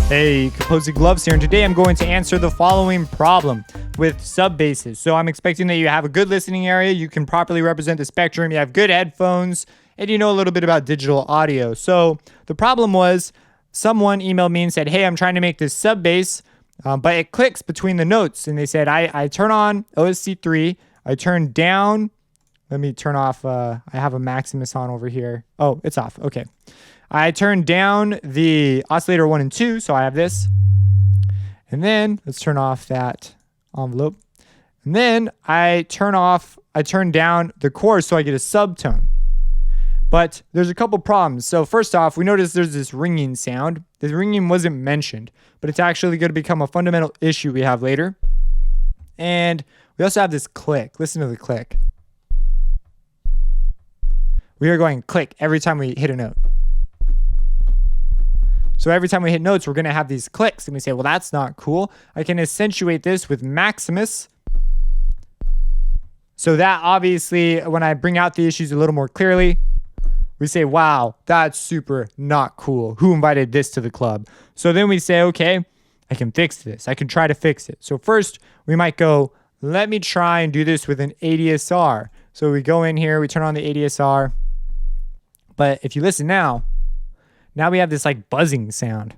Hey, Composing Gloves here, and today I'm going to answer the following problem with subbasses. So I'm expecting that you have a good listening area, you can properly represent the spectrum, you have good headphones, and you know a little bit about digital audio. So the problem was someone emailed me and said, hey, I'm trying to make this subbass, but it clicks between the notes. And they said, I turn on OSC3, I turn down, let me turn off, I have a Maximus on over here. Oh, it's off, okay. I turn down the oscillator 1 and 2, so I have this. And then let's turn off that envelope. And then I turn down the chorus so I get a subtone. But there's a couple problems. So first off, we notice there's this ringing sound. The ringing wasn't mentioned, but it's actually going to become a fundamental issue we have later. And we also have this click. Listen to the click. We are going click every time we hit a note. So every time we hit notes, we're going to have these clicks. And we say, well, that's not cool. I can accentuate this with Maximus. So that obviously, when I bring out the issues a little more clearly, we say, wow, that's super not cool. Who invited this to the club? So then we say, okay, I can fix this. I can try to fix it. So first, we might go, let me try and do this with an ADSR. So we go in here, we turn on the ADSR. But if you listen now we have this like buzzing sound.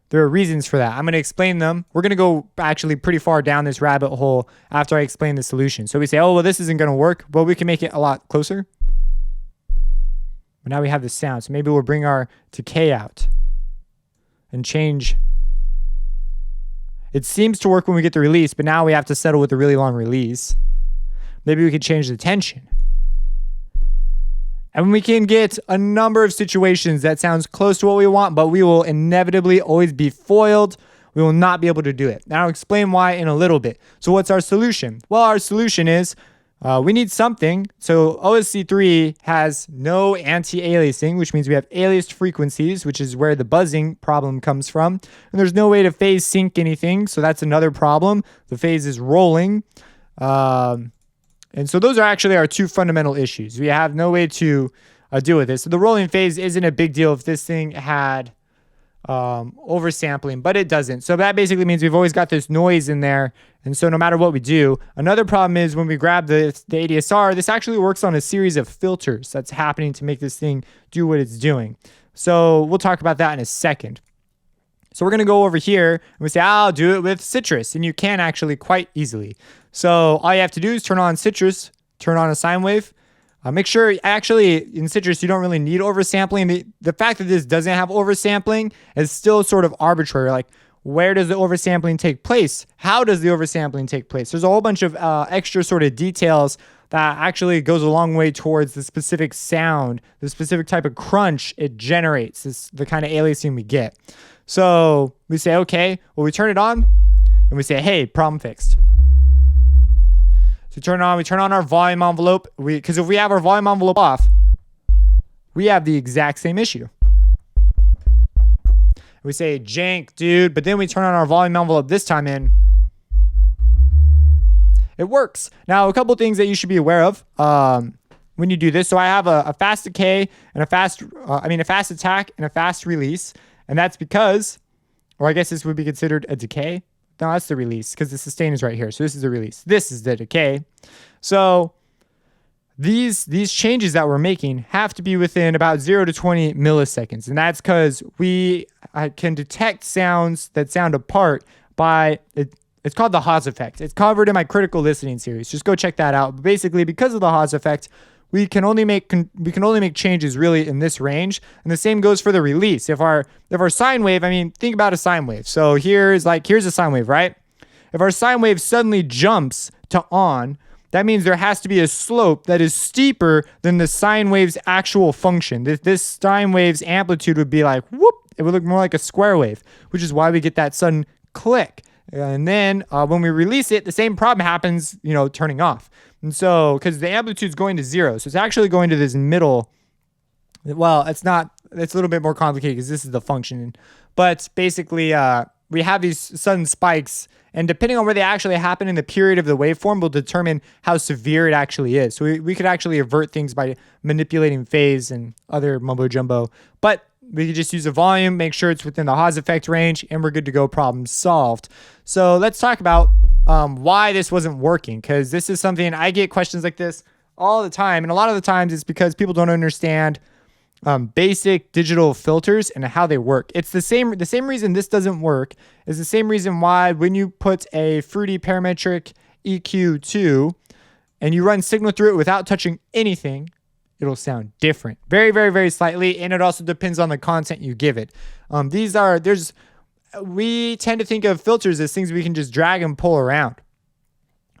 There are reasons for that. I'm going to explain them. We're going to go actually pretty far down this rabbit hole after I explain the solution. So we say, oh, well, this isn't going to work, but we can make it a lot closer. But now we have this sound. So maybe we'll bring our decay out and change. It seems to work when we get the release, but now we have to settle with a really long release. Maybe we could change the tension. And we can get a number of situations that sounds close to what we want, but we will inevitably always be foiled. We will not be able to do it. And I'll explain why in a little bit. So what's our solution? Well, our solution is we need something. So OSC3 has no anti-aliasing, which means we have aliased frequencies, which is where the buzzing problem comes from. And there's no way to phase sync anything. So that's another problem. The phase is rolling. And so those are actually our two fundamental issues. We have no way to deal with this. So the rolling phase isn't a big deal if this thing had oversampling, but it doesn't. So that basically means we've always got this noise in there. And so no matter what we do, another problem is when we grab the ADSR, this actually works on a series of filters that's happening to make this thing do what it's doing. So we'll talk about that in a second. So we're going to go over here and we say, I'll do it with Citrus. And you can actually quite easily. So all you have to do is turn on Citrus, turn on a sine wave. Make sure, actually, in Citrus, you don't really need oversampling. The fact that this doesn't have oversampling is still sort of arbitrary. Like, where does the oversampling take place? How does the oversampling take place? There's a whole bunch of extra sort of details that actually goes a long way towards the specific sound, the specific type of crunch it generates, the kind of aliasing we get. So we say, okay, well, we turn it on and we say, hey, problem fixed. So we turn on our volume envelope. Because if we have our volume envelope off, we have the exact same issue. We say, jank, dude, but then we turn on our volume envelope this time in. It works. Now, a couple things that you should be aware of when you do this. So I have a fast decay and a fast attack and a fast release. And that's because, or I guess this would be considered a decay. No, that's the release because the sustain is right here. So this is the release. This is the decay. So these changes that we're making have to be within about 0 to 20 milliseconds. And that's because we can detect sounds that sound apart by, it's called the Haas effect. It's covered in my critical listening series. Just go check that out. But basically, because of the Haas effect, we can only make changes really in this range. And the same goes for the release. If our sine wave, think about a sine wave. So here's a sine wave, right? If our sine wave suddenly jumps to on, that means there has to be a slope that is steeper than the sine wave's actual function. This sine wave's amplitude would be like, whoop, it would look more like a square wave, which is why we get that sudden click. And then when we release it, the same problem happens, turning off. And so, because the amplitude is going to 0, so it's actually going to this middle. Well, it's not. It's a little bit more complicated because this is the function. But basically, we have these sudden spikes, and depending on where they actually happen in the period of the waveform will determine how severe it actually is. So we could actually avert things by manipulating phase and other mumbo jumbo. But we could just use a volume, make sure it's within the Haas effect range, and we're good to go. Problem solved. So let's talk about why this wasn't working, because this is something I get questions like this all the time. And a lot of the times it's because people don't understand basic digital filters and how they work. It's the same reason this doesn't work is the same reason why when you put a fruity parametric EQ2 and you run signal through it without touching anything, it'll sound different. Very, very, very slightly. And it also depends on the content you give it. We tend to think of filters as things we can just drag and pull around.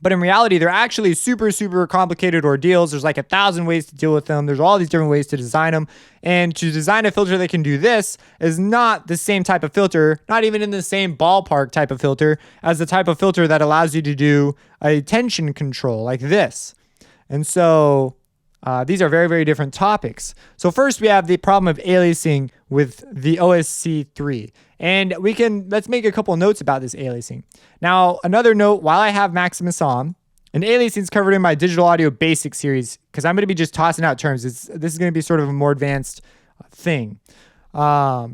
But in reality, they're actually super, super complicated ordeals. There's like 1,000 ways to deal with them. There's all these different ways to design them. And to design a filter that can do this is not the same type of filter, not even in the same ballpark type of filter as the type of filter that allows you to do a tension control like this. And so these are very, very different topics. So first we have the problem of aliasing with the OSC3. And let's make a couple notes about this aliasing. Now, another note, while I have Maximus on, and aliasing is covered in my digital audio basic series, because I'm going to be just tossing out terms. This is going to be sort of a more advanced thing. A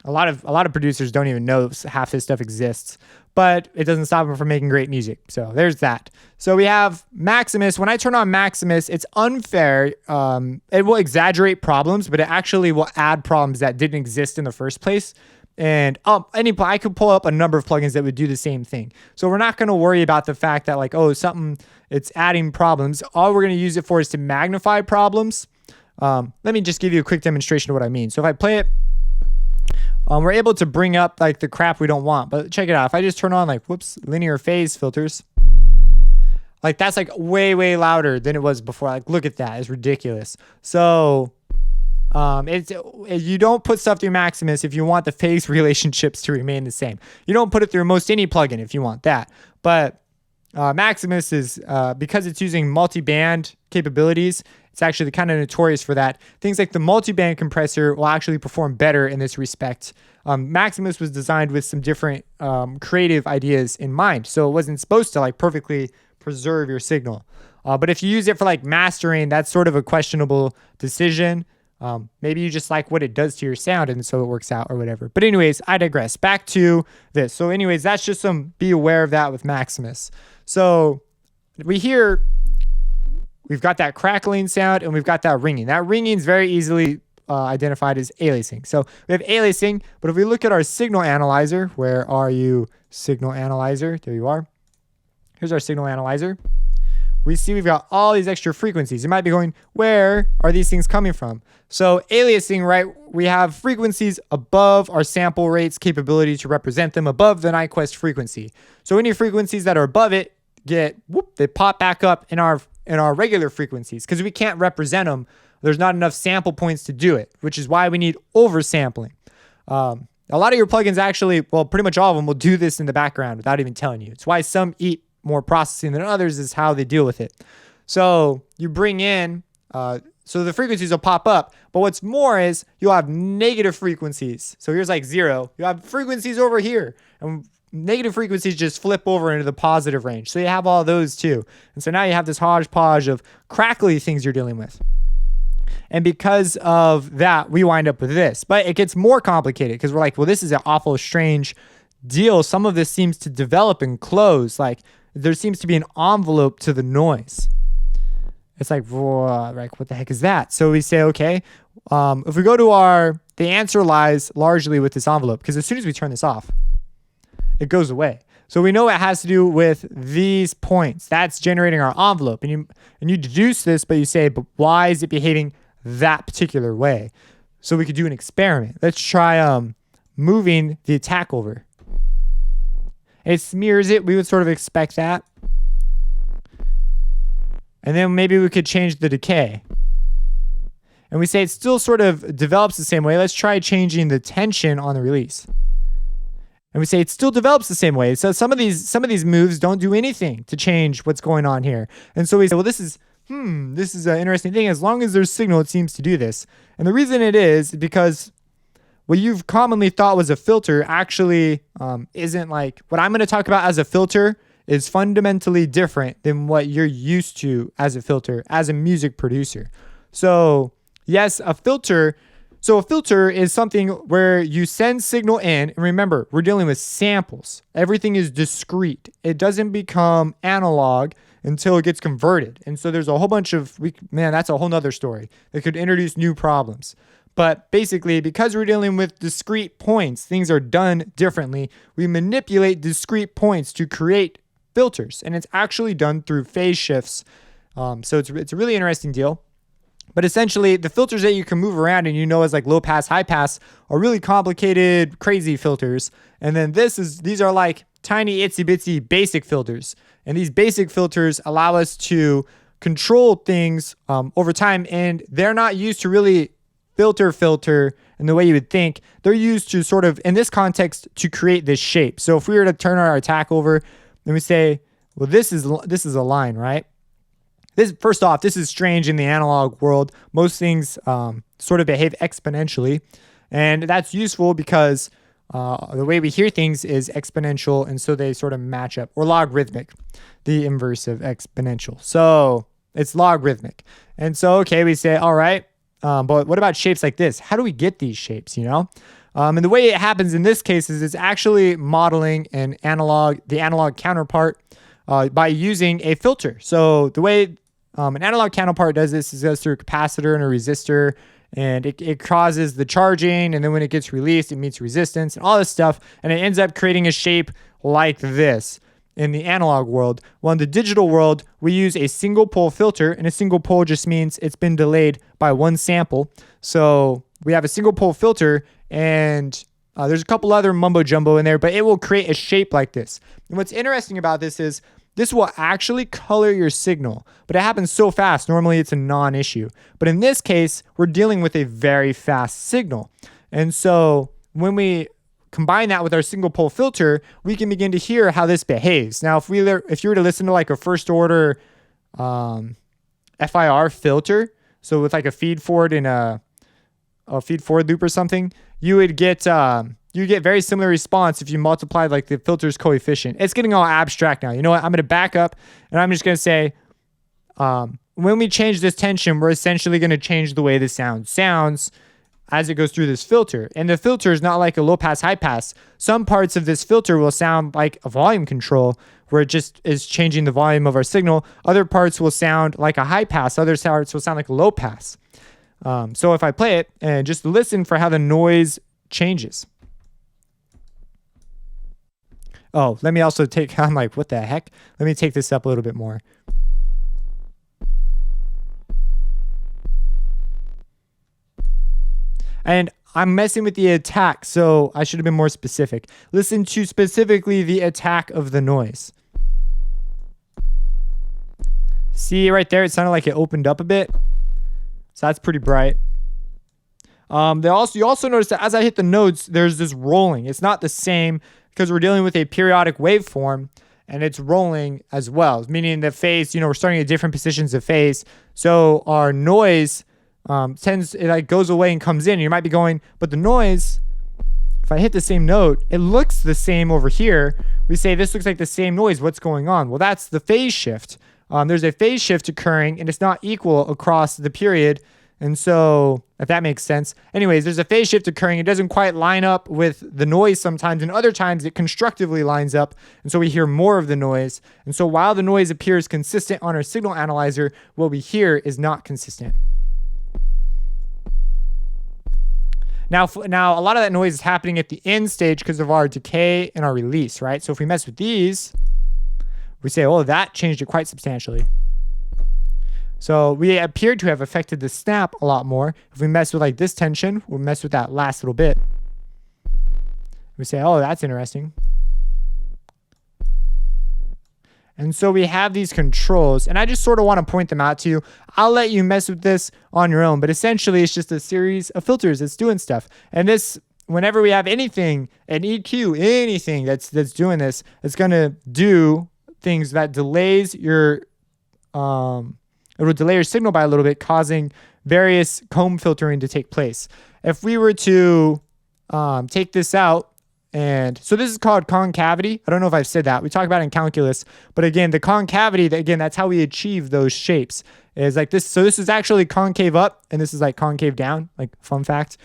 lot of producers don't even know half this stuff exists, but it doesn't stop them from making great music. So there's that. So we have Maximus. When I turn on Maximus, it's unfair. It will exaggerate problems, but it actually will add problems that didn't exist in the first place. And I could pull up a number of plugins that would do the same thing. So we're not going to worry about the fact that it's adding problems. All we're going to use it for is to magnify problems. Let me just give you a quick demonstration of what I mean. So if I play it, we're able to bring up like the crap we don't want. But check it out. If I just turn on linear phase filters, like that's like way, way louder than it was before. Like, look at that. It's ridiculous. So you don't put stuff through Maximus if you want the phase relationships to remain the same. You don't put it through most any plugin if you want that. But Maximus is, because it's using multi-band capabilities, it's actually kind of notorious for that. Things like the multi-band compressor will actually perform better in this respect. Maximus was designed with some different creative ideas in mind. So it wasn't supposed to like perfectly preserve your signal. But if you use it for like mastering, that's sort of a questionable decision. Maybe you just like what it does to your sound and so it works out or whatever. But anyways, I digress. Back to this. So anyways, that's just be aware of that with Maximus. So we've got that crackling sound and we've got that ringing. That ringing is very easily identified as aliasing. So we have aliasing, but if we look at our signal analyzer, where are you, signal analyzer? There you are. Here's our signal analyzer. We see we've got all these extra frequencies. You might be going, where are these things coming from? So aliasing, right? We have frequencies above our sample rates capability to represent them above the Nyquist frequency. So any frequencies that are above it they pop back up in our regular frequencies because we can't represent them. There's not enough sample points to do it, which is why we need oversampling. A lot of your plugins actually, pretty much all of them will do this in the background without even telling you. It's why some eat more processing than others is how they deal with it. So you bring in, so the frequencies will pop up, but what's more is you'll have negative frequencies. So here's like 0. You have frequencies over here and negative frequencies just flip over into the positive range. So you have all those too. And so now you have this hodgepodge of crackly things you're dealing with. And because of that, we wind up with this, but it gets more complicated because we're like, well, this is an awful strange deal. Some of this seems to develop and close. Like there seems to be an envelope to the noise. It's like, what the heck is that? So we say, okay, if we go to the answer lies largely with this envelope, because as soon as we turn this off, it goes away. So we know it has to do with these points. That's generating our envelope. And you deduce this, but you say, but why is it behaving that particular way? So we could do an experiment. Let's try moving the attack over. It smears it. We would sort of expect that. And then maybe we could change the decay. And we say it still sort of develops the same way. Let's try changing the tension on the release. And we say it still develops the same way. So some of these moves don't do anything to change what's going on here. And so we say, well, this is an interesting thing. As long as there's signal, it seems to do this. And the reason it is because what you've commonly thought was a filter actually isn't like what I'm going to talk about as a filter is fundamentally different than what you're used to as a filter, as a music producer. So yes, a filter So a filter is something where you send signal in, and remember, we're dealing with samples. Everything is discrete. It doesn't become analog until it gets converted. And so there's a whole bunch of, that's a whole nother story that could introduce new problems. But basically, because we're dealing with discrete points, things are done differently. We manipulate discrete points to create filters, and it's actually done through phase shifts. So it's a really interesting deal. But essentially, the filters that you can move around and as like low pass, high pass are really complicated, crazy filters. And then these are like tiny itsy bitsy basic filters. And these basic filters allow us to control things over time. And they're not used to really filter in the way you would think. They're used to sort of, in this context, to create this shape. So if we were to turn our attack over and we say, well, this is a line, right? First off, this is strange in the analog world. Most things sort of behave exponentially, and that's useful because the way we hear things is exponential, and so they sort of match up, or logarithmic, the inverse of exponential. So it's logarithmic. And so, okay, we say, all right, but what about shapes like this? How do we get these shapes, And the way it happens in this case is it's actually modeling the analog counterpart by using a filter. So the way an analog counterpart does this is it goes through a capacitor and a resistor, and it causes the charging, and then when it gets released, it meets resistance and all this stuff, and it ends up creating a shape like this in the analog world. Well, in the digital world, we use a single pole filter, and a single pole just means it's been delayed by one sample. So we have a single pole filter, and there's a couple other mumbo jumbo in there, but it will create a shape like this. And what's interesting about this is this will actually color your signal, but it happens so fast. Normally it's a non-issue. But in this case, we're dealing with a very fast signal. And so when we combine that with our single pole filter, we can begin to hear how this behaves. Now, if you were to listen to like a first order FIR filter, so with like a feed forward and a feed forward loop or something, you would get very similar response if you multiply like the filter's coefficient. It's getting all abstract now. You know what? I'm going to back up, and I'm just going to say, when we change this tension, we're essentially going to change the way the sound sounds as it goes through this filter. And the filter is not like a low pass, high pass. Some parts of this filter will sound like a volume control, where it just is changing the volume of our signal. Other parts will sound like a high pass. Other parts will sound like a low pass. So if I play it and just listen for how the noise changes. Oh, let me also I'm like, what the heck? Let me take this up a little bit more. And I'm messing with the attack, so I should have been more specific. Listen to specifically the attack of the noise. See right there, it sounded like it opened up a bit. So that's pretty bright. You also notice that as I hit the notes, there's this rolling. It's not the same because we're dealing with a periodic waveform, and it's rolling as well, meaning the phase, we're starting at different positions of phase. So our noise goes away and comes in. You might be going, but the noise, if I hit the same note, it looks the same over here. We say this looks like the same noise. What's going on? Well, that's the phase shift. There's a phase shift occurring, and it's not equal across the period. And so, if that makes sense. Anyways, there's a phase shift occurring. It doesn't quite line up with the noise sometimes, and other times it constructively lines up, and so we hear more of the noise. And so while the noise appears consistent on our signal analyzer, what we hear is not consistent. Now, a lot of that noise is happening at the end stage because of our decay and our release, right? So if we mess with these, we say, oh, that changed it quite substantially. So we appear to have affected the snap a lot more. If we mess with like this tension, we'll mess with that last little bit. We say, oh, that's interesting. And so we have these controls, and I just sort of want to point them out to you. I'll let you mess with this on your own, but essentially it's just a series of filters that's doing stuff. And this, whenever we have anything, an EQ, anything that's doing this, it's going to do things that delays your it will delay your signal by a little bit, causing various comb filtering to take place. If we were to take this out, and so this is called concavity. I don't know if I've said that. We talk about it in calculus, but again, the concavity, again, that's how we achieve those shapes. is like this. So this is actually concave up and this is like concave down, like fun fact.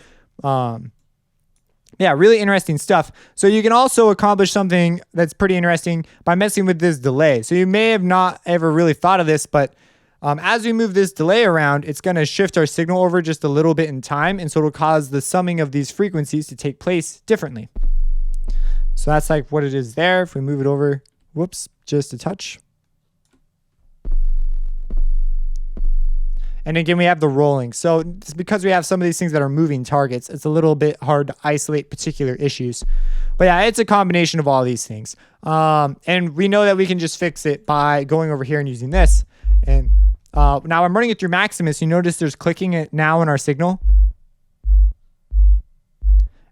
Yeah, really interesting stuff. So you can also accomplish something that's pretty interesting by messing with this delay. So you may have not ever really thought of this, but as we move this delay around, it's going to shift our signal over just a little bit in time. And so it'll cause the summing of these frequencies to take place differently. So that's like what it is there. If we move it over, whoops, just a touch. And again, we have the rolling. So it's because we have some of these things that are moving targets, it's a little bit hard to isolate particular issues. But yeah, it's a combination of all these things. And we know that we can just fix it by going over here and using this. And now I'm running it through Maximus. You notice there's clicking it now in our signal.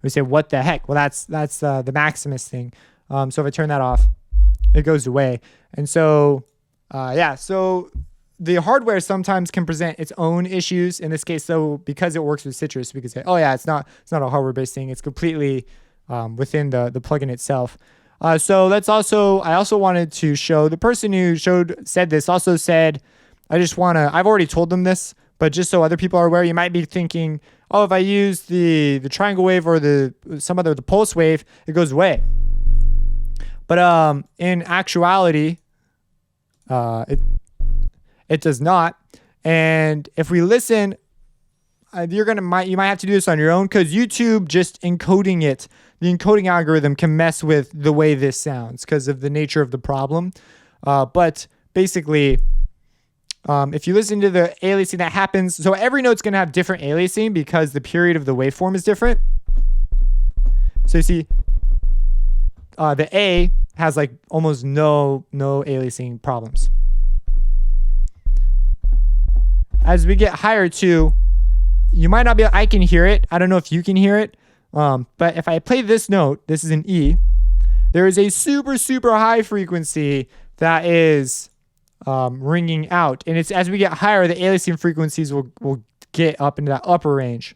We say, what the heck? Well, that's the Maximus thing. So if I turn that off, it goes away. And so, yeah, so the hardware sometimes can present its own issues. In this case, though, because it works with Citrus, we can say, oh yeah, it's not a hardware-based thing. It's completely within the plugin itself. So I also wanted to show, the person who said this also said, I've already told them this, but just so other people are aware, you might be thinking, oh, if I use the triangle wave or the pulse wave, it goes away. But in actuality, it does not. And if we listen, you might have to do this on your own, because YouTube just encoding it, the encoding algorithm can mess with the way this sounds because of the nature of the problem. But basically, if you listen to the aliasing that happens, so every note's going to have different aliasing because the period of the waveform is different. So you see, the A has like almost no aliasing problems. As we get higher too, you might not be, I can hear it. I don't know if you can hear it. But if I play this note, this is an E, there is a super, super high frequency that is ringing out. And it's as we get higher, the aliasing frequencies will get up into that upper range.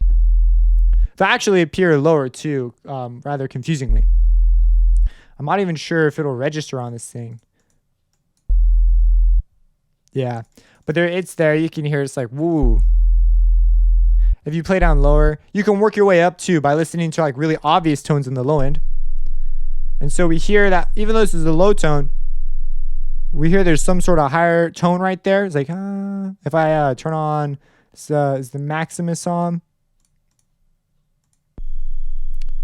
They actually appear lower too, rather confusingly. I'm not even sure if it'll register on this thing. Yeah. But it's there. You can hear it's like, woo. If you play down lower, you can work your way up too by listening to like really obvious tones in the low end. And so we hear that even though this is a low tone, we hear there's some sort of higher tone right there. It's like, if I turn on, is the Maximus on?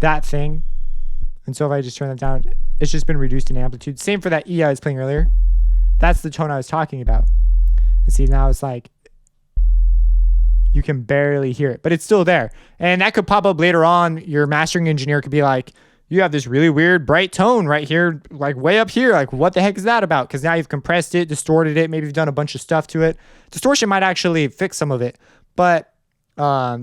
That thing. And so if I just turn that down, it's just been reduced in amplitude. Same for that E I was playing earlier. That's the tone I was talking about. And see, now it's like you can barely hear it, but it's still there. And that could pop up later on. Your mastering engineer could be like, you have this really weird bright tone right here, like way up here. Like, what the heck is that about? Because now you've compressed it, distorted it. Maybe you've done a bunch of stuff to it. Distortion might actually fix some of it. But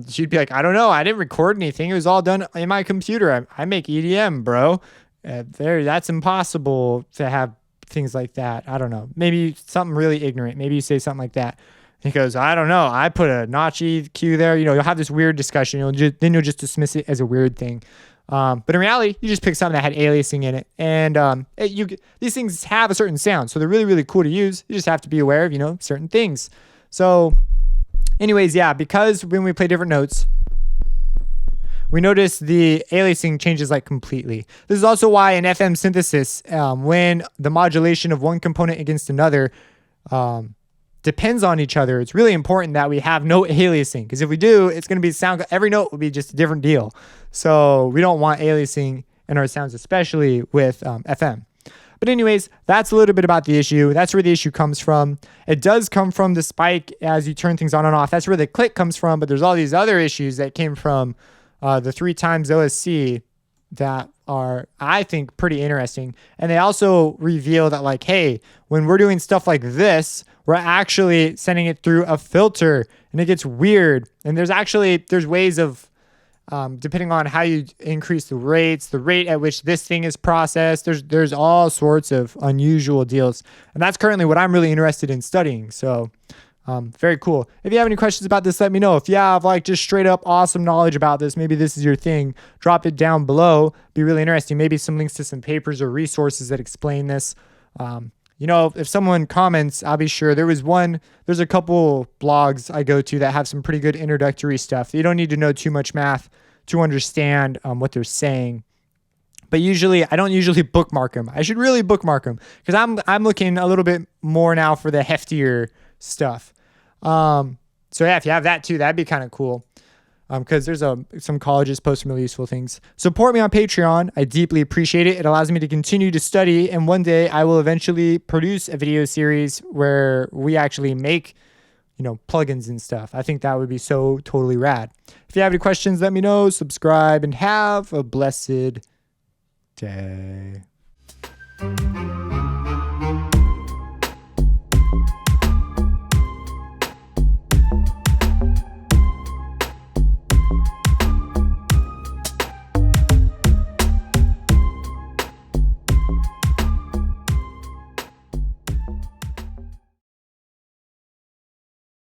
she'd be like, I don't know. I didn't record anything. It was all done in my computer. I make EDM, bro. That's impossible to have things like that. I don't know. Maybe something really ignorant. Maybe you say something like that. He goes, I don't know. I put a notch EQ there. You'll have this weird discussion. Then you'll just dismiss it as a weird thing. But in reality, you just pick something that had aliasing in it. And these things have a certain sound. So they're really, really cool to use. You just have to be aware of, certain things. So anyways, yeah, because when we play different notes, we notice the aliasing changes like completely. This is also why in FM synthesis, when the modulation of one component against another depends on each other, it's really important that we have no aliasing. Because if we do, it's going to be every note will be just a different deal. So we don't want aliasing in our sounds, especially with FM. But anyways, that's a little bit about the issue. That's where the issue comes from. It does come from the spike as you turn things on and off. That's where the click comes from. But there's all these other issues that came from the 3 times OSC that are, I think, pretty interesting. And they also reveal that, like, hey, when we're doing stuff like this, we're actually sending it through a filter, and it gets weird. And there's ways of, depending on how you increase the rates, the rate at which this thing is processed, there's all sorts of unusual deals. And that's currently what I'm really interested in studying. So very cool. If you have any questions about this, let me know. If you have like just straight up awesome knowledge about this, maybe this is your thing, drop it down below. Be really interesting. Maybe some links to some papers or resources that explain this. you know, if someone comments, I'll be sure. There's a couple blogs I go to that have some pretty good introductory stuff. You don't need to know too much math to understand what they're saying. But I don't usually bookmark them. I should really bookmark them because I'm looking a little bit more now for the heftier stuff. So yeah, if you have that too, that'd be kind of cool. Because there's some colleges post some really useful things. Support me on Patreon. I deeply appreciate it. It allows me to continue to study, and one day I will eventually produce a video series where we actually make, plugins and stuff. I think that would be so totally rad. If you have any questions, let me know. Subscribe and have a blessed day.